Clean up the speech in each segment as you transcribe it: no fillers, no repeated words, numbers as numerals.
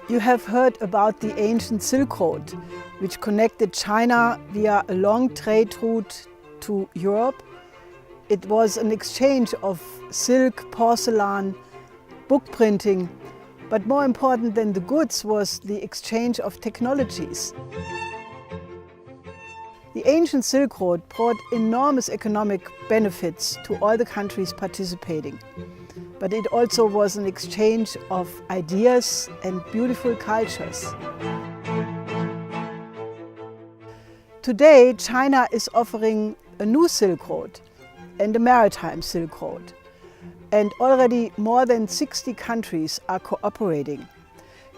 You have heard about the ancient Silk Road, which connected China via a long trade route to Europe. It was an exchange of silk, porcelain, book printing, but more important than the goods was the exchange of technologies. The ancient Silk Road brought enormous economic benefits to all the countries participating. But it also was an exchange of ideas and beautiful cultures. Today, China is offering a new Silk Road and a maritime Silk Road. And already more than 60 countries are cooperating.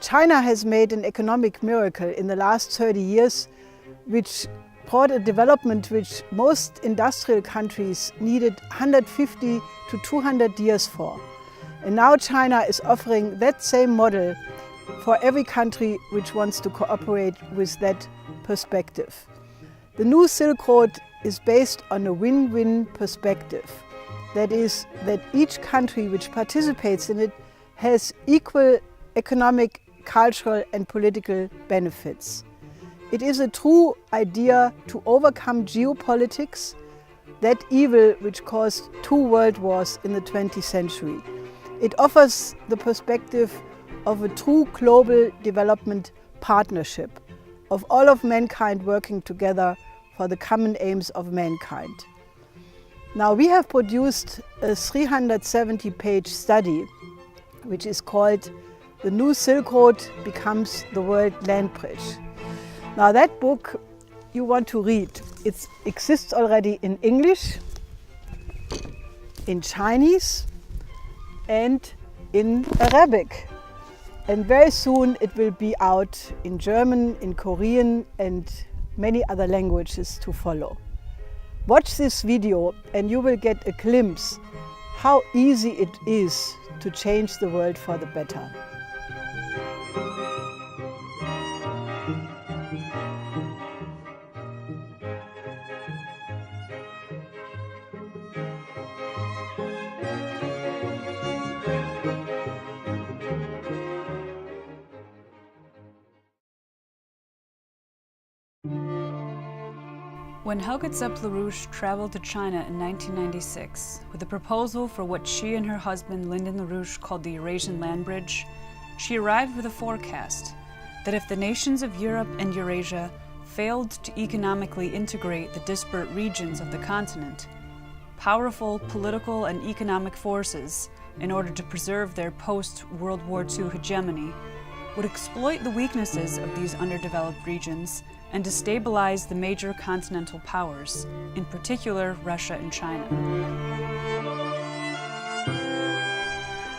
China has made an economic miracle in the last 30 years, which brought a development which most industrial countries needed 150 to 200 years for. And now China is offering that same model for every country which wants to cooperate with that perspective. The new Silk Road is based on a win-win perspective. That is, that each country which participates in it has equal economic, cultural and political benefits. It is a true idea to overcome geopolitics, that evil which caused 2 world wars in the 20th century. It offers the perspective of a true global development partnership, of all of mankind working together for the common aims of mankind. Now we have produced a 370-page study which is called The New Silk Road Becomes the World Land Bridge. Now that book you want to read. It exists already in English, in Chinese and in Arabic. And very soon it will be out in German, in Korean and many other languages to follow. Watch this video and you will get a glimpse how easy it is to change the world for the better. When Helga Zepp-LaRouche traveled to China in 1996 with a proposal for what she and her husband Lyndon LaRouche called the Eurasian Land Bridge, she arrived with a forecast that if the nations of Europe and Eurasia failed to economically integrate the disparate regions of the continent, powerful political and economic forces, in order to preserve their post-World War II hegemony, would exploit the weaknesses of these underdeveloped regions and destabilize the major continental powers, in particular Russia and China.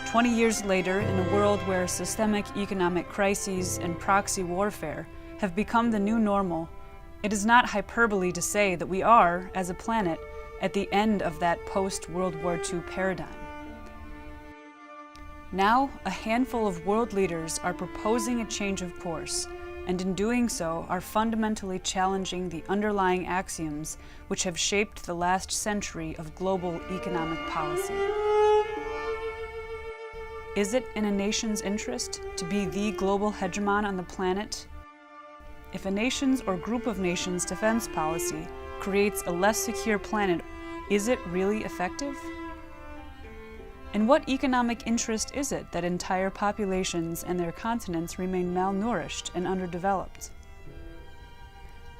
20 years later, in a world where systemic economic crises and proxy warfare have become the new normal, it is not hyperbole to say that we are, as a planet, at the end of that post-World War II paradigm. Now, a handful of world leaders are proposing a change of course, and in doing so are fundamentally challenging the underlying axioms which have shaped the last century of global economic policy. Is it in a nation's interest to be the global hegemon on the planet? If a nation's or group of nations' defense policy creates a less secure planet, is it really effective? In what economic interest is it that entire populations and their continents remain malnourished and underdeveloped?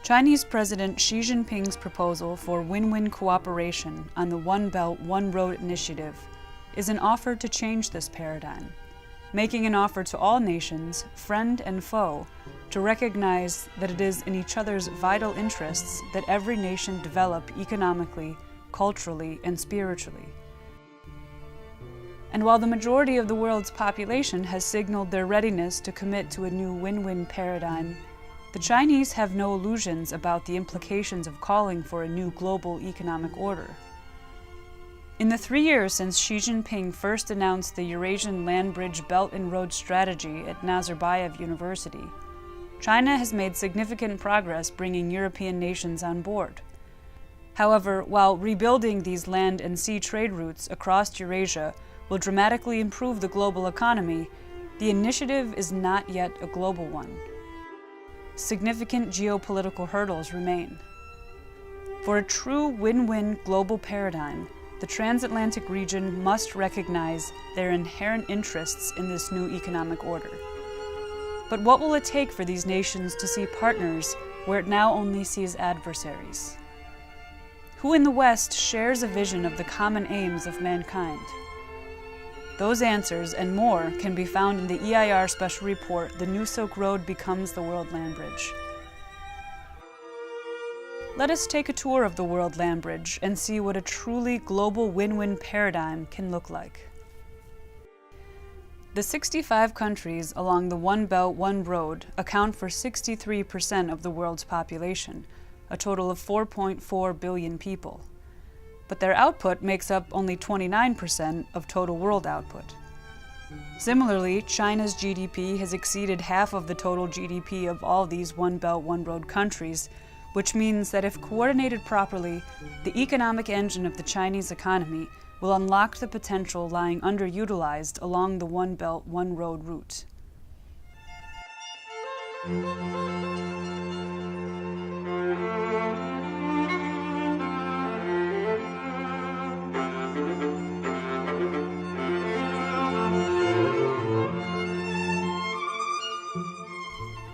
Chinese President Xi Jinping's proposal for win-win cooperation on the One Belt, One Road initiative is an offer to change this paradigm, making an offer to all nations, friend and foe, to recognize that it is in each other's vital interests that every nation develop economically, culturally, and spiritually. And while the majority of the world's population has signaled their readiness to commit to a new win-win paradigm, the Chinese have no illusions about the implications of calling for a new global economic order. In the 3 years since Xi Jinping first announced the Eurasian Land Bridge Belt and Road Strategy at Nazarbayev University, China has made significant progress bringing European nations on board. However, while rebuilding these land and sea trade routes across Eurasia will dramatically improve the global economy, the initiative is not yet a global one. Significant geopolitical hurdles remain. For a true win-win global paradigm, the transatlantic region must recognize their inherent interests in this new economic order. But what will it take for these nations to see partners where it now only sees adversaries? Who in the West shares a vision of the common aims of mankind? Those answers and more can be found in the EIR Special Report, The New Silk Road Becomes the World Land Bridge. Let us take a tour of the World Land Bridge and see what a truly global win-win paradigm can look like. The 65 countries along the One Belt, One Road account for 63% of the world's population, a total of 4.4 billion people. But their output makes up only 29% of total world output. Similarly, China's GDP has exceeded half of the total GDP of all these One Belt, One Road countries, which means that if coordinated properly, the economic engine of the Chinese economy will unlock the potential lying underutilized along the One Belt, One Road route.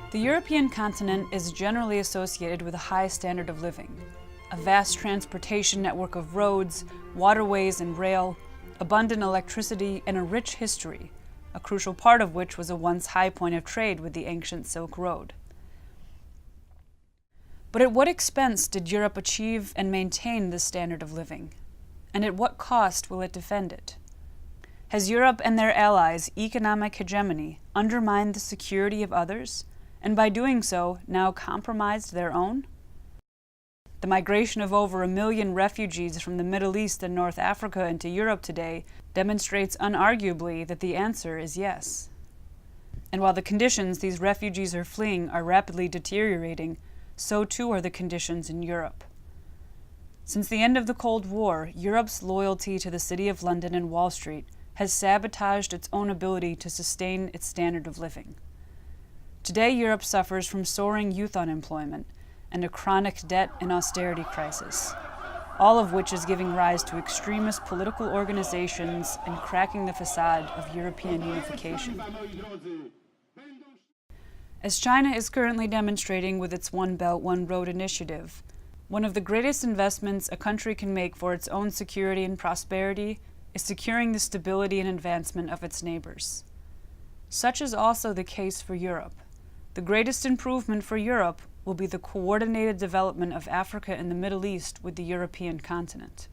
The European continent is generally associated with a high standard of living, a vast transportation network of roads, waterways, and rail, abundant electricity, and a rich history, a crucial part of which was a once high point of trade with the ancient Silk Road. But at what expense did Europe achieve and maintain this standard of living? And at what cost will it defend it? Has Europe and their allies' economic hegemony undermined the security of others, and by doing so, now compromised their own? The migration of over 1 million refugees from the Middle East and North Africa into Europe today demonstrates unarguably that the answer is yes. And while the conditions these refugees are fleeing are rapidly deteriorating, so too are the conditions in Europe. Since the end of the Cold War, Europe's loyalty to the City of London and Wall Street has sabotaged its own ability to sustain its standard of living. Today, Europe suffers from soaring youth unemployment and a chronic debt and austerity crisis, all of which is giving rise to extremist political organizations and cracking the facade of European unification. As China is currently demonstrating with its One Belt, One Road initiative, one of the greatest investments a country can make for its own security and prosperity is securing the stability and advancement of its neighbors. Such is also the case for Europe. The greatest improvement for Europe will be the coordinated development of Africa and the Middle East with the European continent.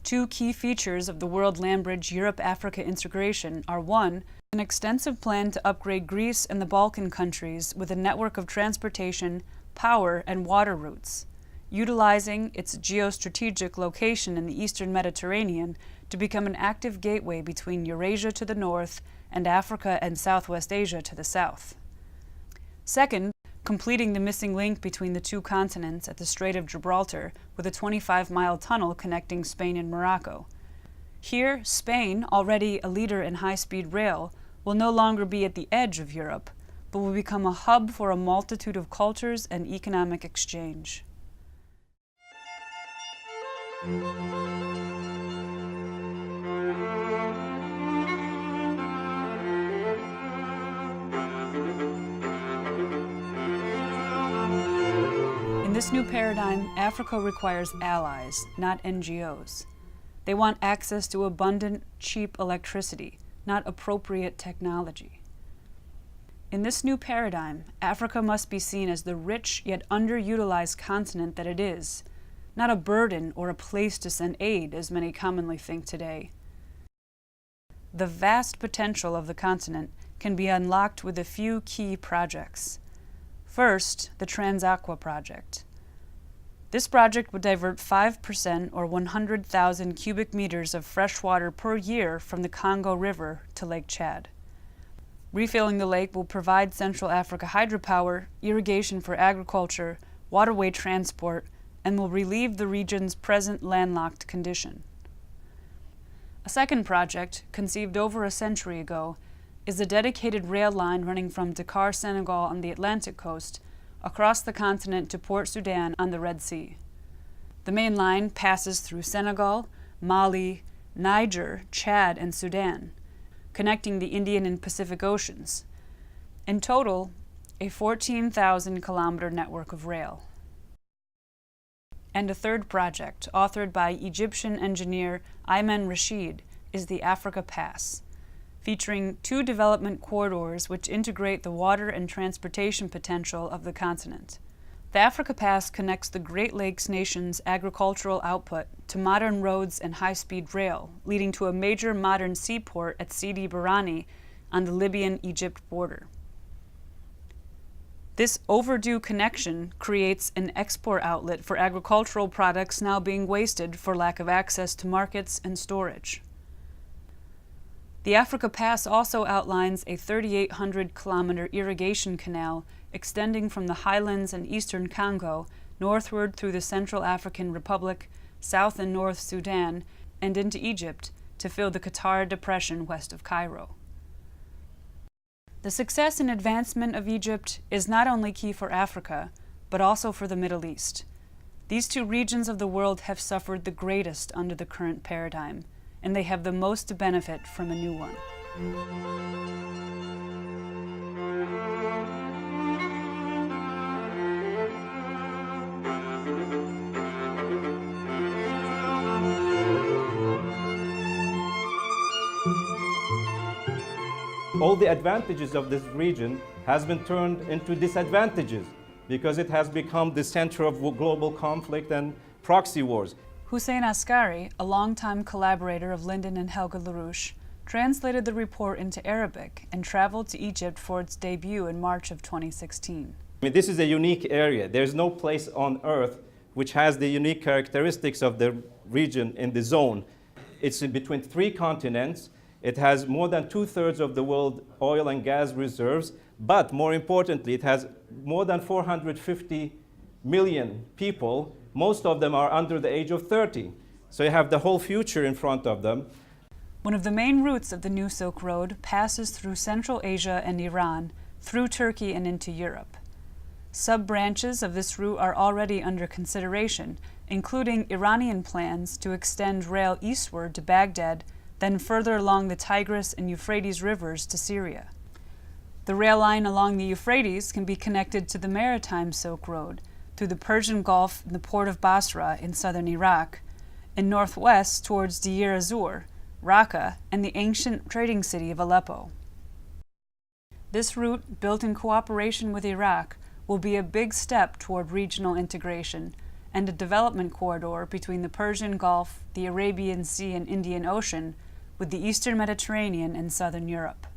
Two key features of the World Land Bridge Europe-Africa integration are: one, an extensive plan to upgrade Greece and the Balkan countries with a network of transportation, power, and water routes, utilizing its geostrategic location in the Eastern Mediterranean to become an active gateway between Eurasia to the north and Africa and Southwest Asia to the south. Second, completing the missing link between the two continents at the Strait of Gibraltar with a 25-mile tunnel connecting Spain and Morocco. Here, Spain, already a leader in high-speed rail, will no longer be at the edge of Europe, but will become a hub for a multitude of cultures and economic exchange. In this new paradigm, Africa requires allies, not NGOs. They want access to abundant, cheap electricity, not appropriate technology. In this new paradigm, Africa must be seen as the rich yet underutilized continent that it is, not a burden or a place to send aid, as many commonly think today. The vast potential of the continent can be unlocked with a few key projects. First, the Transaqua project. This project would divert 5% or 100,000 cubic meters of fresh water per year from the Congo River to Lake Chad. Refilling the lake will provide Central Africa hydropower, irrigation for agriculture, waterway transport, and will relieve the region's present landlocked condition. A second project, conceived over a century ago, is a dedicated rail line running from Dakar, Senegal on the Atlantic coast across the continent to Port Sudan on the Red Sea. The main line passes through Senegal, Mali, Niger, Chad, and Sudan, connecting the Indian and Pacific Oceans. In total, a 14,000-kilometer network of rail. And a third project, authored by Egyptian engineer Ayman Rashid, is the Africa Pass, featuring 2 development corridors which integrate the water and transportation potential of the continent. The Africa Pass connects the Great Lakes nation's agricultural output to modern roads and high-speed rail, leading to a major modern seaport at Sidi Barrani on the Libyan-Egypt border. This overdue connection creates an export outlet for agricultural products now being wasted for lack of access to markets and storage. The Africa Pass also outlines a 3,800-kilometer irrigation canal extending from the highlands in eastern Congo northward through the Central African Republic, South and North Sudan, and into Egypt to fill the Qatar Depression west of Cairo. The success and advancement of Egypt is not only key for Africa, but also for the Middle East. These 2 regions of the world have suffered the greatest under the current paradigm, and they have the most to benefit from a new one. All the advantages of this region has been turned into disadvantages because it has become the center of global conflict and proxy wars. Hussein Askari, a longtime collaborator of Lyndon and Helga LaRouche, translated the report into Arabic and traveled to Egypt for its debut in March of 2016. This is a unique area. There's no place on Earth which has the unique characteristics of the region in the zone. It's in between 3 continents. It has more than 2/3 of the world oil and gas reserves, but more importantly, it has more than 450 million people. Most of them are under the age of 30. So you have the whole future in front of them. One of the main routes of the New Silk Road passes through Central Asia and Iran, through Turkey and into Europe. Sub-branches of this route are already under consideration, including Iranian plans to extend rail eastward to Baghdad, then further along the Tigris and Euphrates rivers to Syria. The rail line along the Euphrates can be connected to the maritime Silk Road through the Persian Gulf and the port of Basra in southern Iraq, and northwest towards Deir ez-Zor, Raqqa, and the ancient trading city of Aleppo. This route, built in cooperation with Iraq, will be a big step toward regional integration and a development corridor between the Persian Gulf, the Arabian Sea, and Indian Ocean, with the Eastern Mediterranean and southern Europe.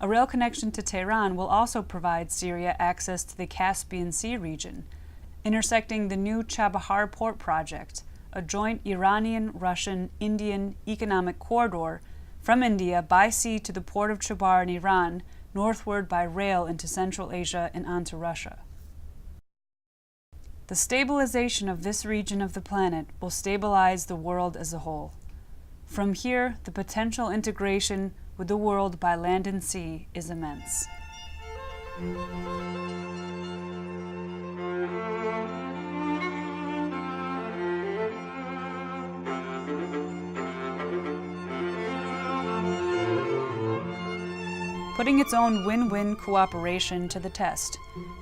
A rail connection to Tehran will also provide Syria access to the Caspian Sea region, intersecting the new Chabahar port project, a joint Iranian, Russian, Indian economic corridor from India by sea to the port of Chabar in Iran, northward by rail into Central Asia and onto Russia. The stabilization of this region of the planet will stabilize the world as a whole. From here, the potential integration with the world by land and sea is immense. Putting its own win-win cooperation to the test,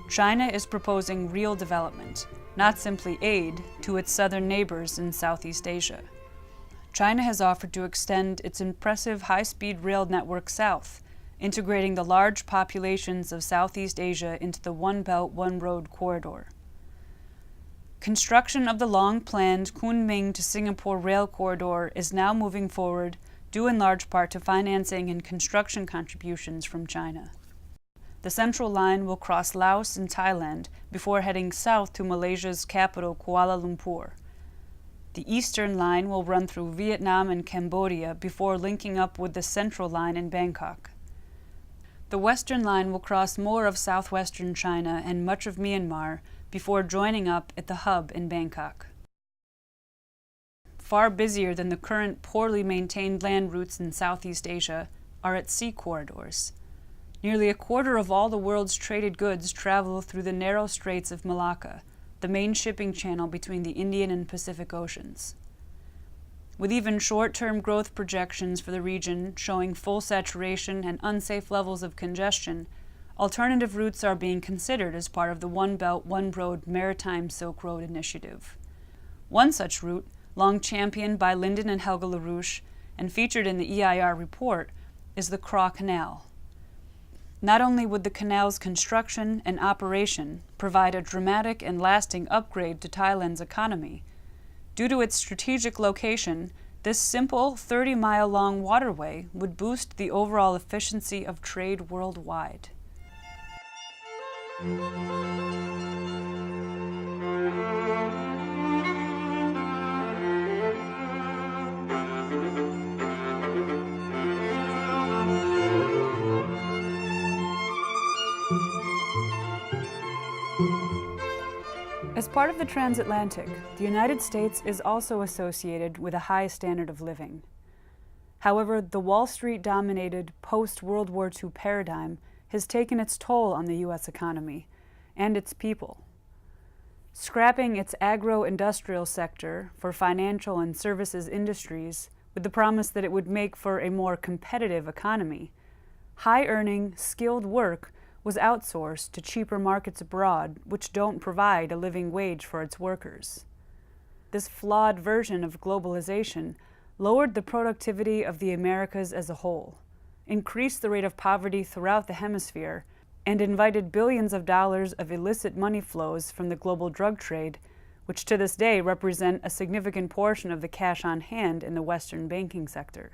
China is proposing real development, not simply aid, to its southern neighbors in Southeast Asia. China has offered to extend its impressive high-speed rail network south, integrating the large populations of Southeast Asia into the One Belt, One Road corridor. Construction of the long-planned Kunming to Singapore rail corridor is now moving forward, due in large part to financing and construction contributions from China. The Central Line will cross Laos and Thailand before heading south to Malaysia's capital, Kuala Lumpur. The Eastern Line will run through Vietnam and Cambodia before linking up with the Central Line in Bangkok. The Western Line will cross more of southwestern China and much of Myanmar before joining up at the hub in Bangkok. far busier than the current poorly maintained land routes in Southeast Asia, are its sea corridors. Nearly a quarter of all the world's traded goods travel through the narrow straits of Malacca, the main shipping channel between the Indian and Pacific Oceans. With even short-term growth projections for the region showing full saturation and unsafe levels of congestion, alternative routes are being considered as part of the One Belt, One Road Maritime Silk Road initiative. One such route, long championed by Lyndon and Helga LaRouche and featured in the EIR report, is the Craw Canal. Not only would the canal's construction and operation provide a dramatic and lasting upgrade to Thailand's economy, due to its strategic location, this simple 30-mile-long waterway would boost the overall efficiency of trade worldwide. As part of the transatlantic, the United States is also associated with a high standard of living. However, the Wall Street-dominated post-World War II paradigm has taken its toll on the U.S. economy and its people. Scrapping its agro-industrial sector for financial and services industries with the promise that it would make for a more competitive economy, high-earning, skilled work was outsourced to cheaper markets abroad, which don't provide a living wage for its workers. This flawed version of globalization lowered the productivity of the Americas as a whole, increased the rate of poverty throughout the hemisphere, and invited billions of dollars of illicit money flows from the global drug trade, which to this day represent a significant portion of the cash on hand in the Western banking sector.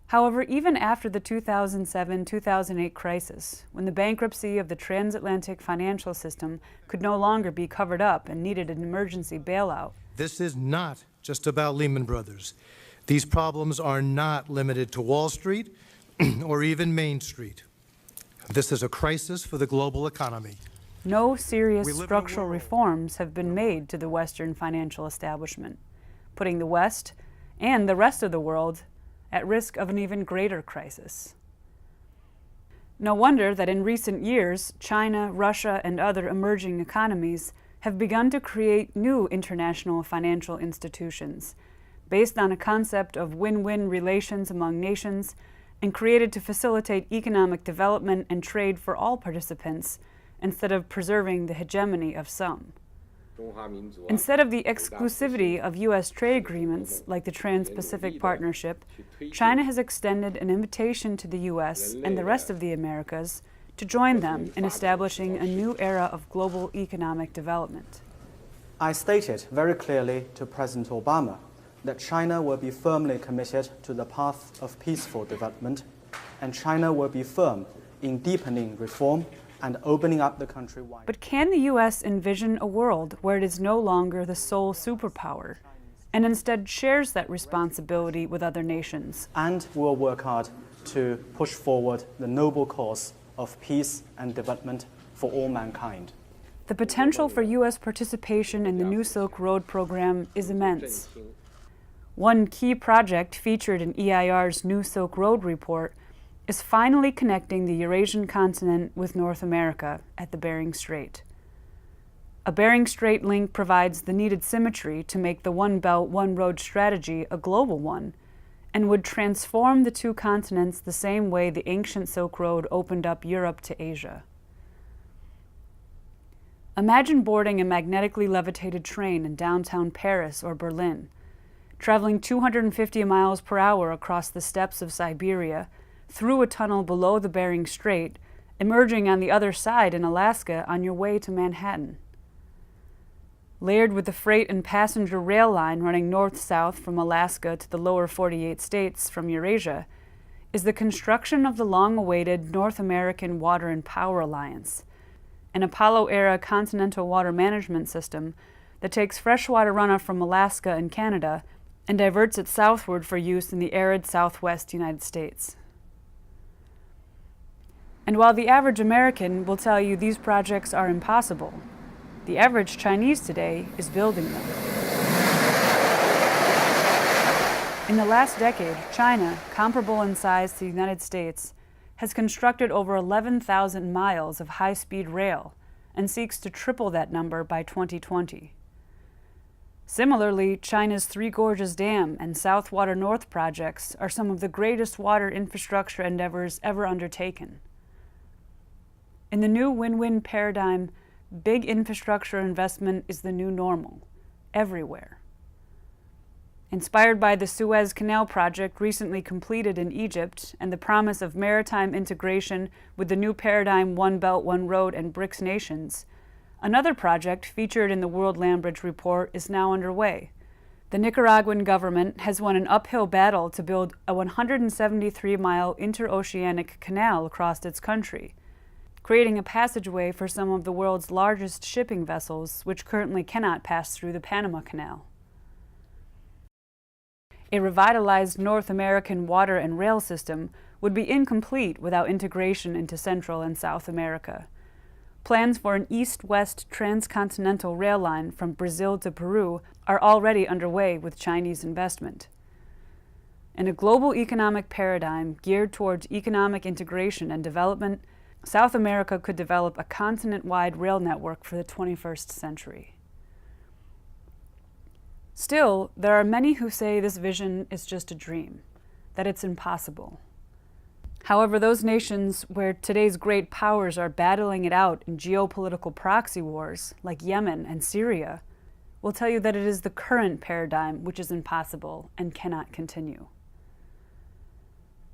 However, even after the 2007-2008 crisis, when the bankruptcy of the transatlantic financial system could no longer be covered up and needed an emergency bailout, this is not just about Lehman Brothers. These problems are not limited to Wall Street or even Main Street. This is a crisis for the global economy. No serious structural reforms have been made to the Western financial establishment, putting the West and the rest of the world at risk of an even greater crisis. No wonder that in recent years, China, Russia, and other emerging economies have begun to create new international financial institutions based on a concept of win-win relations among nations and created to facilitate economic development and trade for all participants instead of preserving the hegemony of some. Instead of the exclusivity of U.S. trade agreements like the Trans-Pacific Partnership, China has extended an invitation to the U.S. and the rest of the Americas to join them in establishing a new era of global economic development. I stated very clearly to President Obama that China will be firmly committed to the path of peaceful development, and China will be firm in deepening reform and opening up the country wide. But can the U.S. envision a world where it is no longer the sole superpower and instead shares that responsibility with other nations? And will work hard to push forward the noble cause of peace and development for all mankind. The potential for U.S. participation in the New Silk Road program is immense. One key project featured in EIR's New Silk Road report is finally connecting the Eurasian continent with North America at the Bering Strait. A Bering Strait link provides the needed symmetry to make the One Belt, One Road strategy a global one, and would transform the two continents the same way the ancient Silk Road opened up Europe to Asia. Imagine boarding a magnetically levitated train in downtown Paris or Berlin, traveling 250 miles per hour across the steppes of Siberia, through a tunnel below the Bering Strait, emerging on the other side in Alaska on your way to Manhattan. Layered with the freight and passenger rail line running north-south from Alaska to the lower 48 states from Eurasia is the construction of the long-awaited North American Water and Power Alliance, an Apollo-era continental water management system that takes freshwater runoff from Alaska and Canada and diverts it southward for use in the arid southwest United States. And while the average American will tell you these projects are impossible, the average Chinese today is building them. In the last decade, China, comparable in size to the United States, has constructed over 11,000 miles of high-speed rail and seeks to triple that number by 2020. Similarly, China's Three Gorges Dam and South Water North projects are some of the greatest water infrastructure endeavors ever undertaken. In the new win-win paradigm, big infrastructure investment is the new normal, everywhere. Inspired by the Suez Canal project recently completed in Egypt and the promise of maritime integration with the new paradigm One Belt, One Road and BRICS nations, another project featured in the World Land Bridge Report is now underway. The Nicaraguan government has won an uphill battle to build a 173-mile interoceanic canal across its country, creating a passageway for some of the world's largest shipping vessels, which currently cannot pass through the Panama Canal. A revitalized North American water and rail system would be incomplete without integration into Central and South America. Plans for an east-west transcontinental rail line from Brazil to Peru are already underway with Chinese investment. In a global economic paradigm geared towards economic integration and development, South America could develop a continent-wide rail network for the 21st century. Still, there are many who say this vision is just a dream, that it's impossible. However, those nations where today's great powers are battling it out in geopolitical proxy wars, like Yemen and Syria, will tell you that it is the current paradigm which is impossible and cannot continue.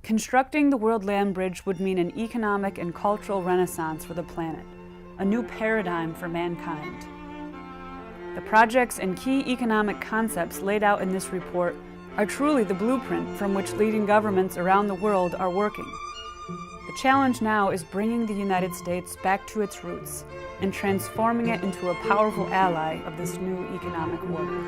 Constructing the World Land Bridge would mean an economic and cultural renaissance for the planet, a new paradigm for mankind. The projects and key economic concepts laid out in this report are truly the blueprint from which leading governments around the world are working. The challenge now is bringing the United States back to its roots and transforming it into a powerful ally of this new economic order.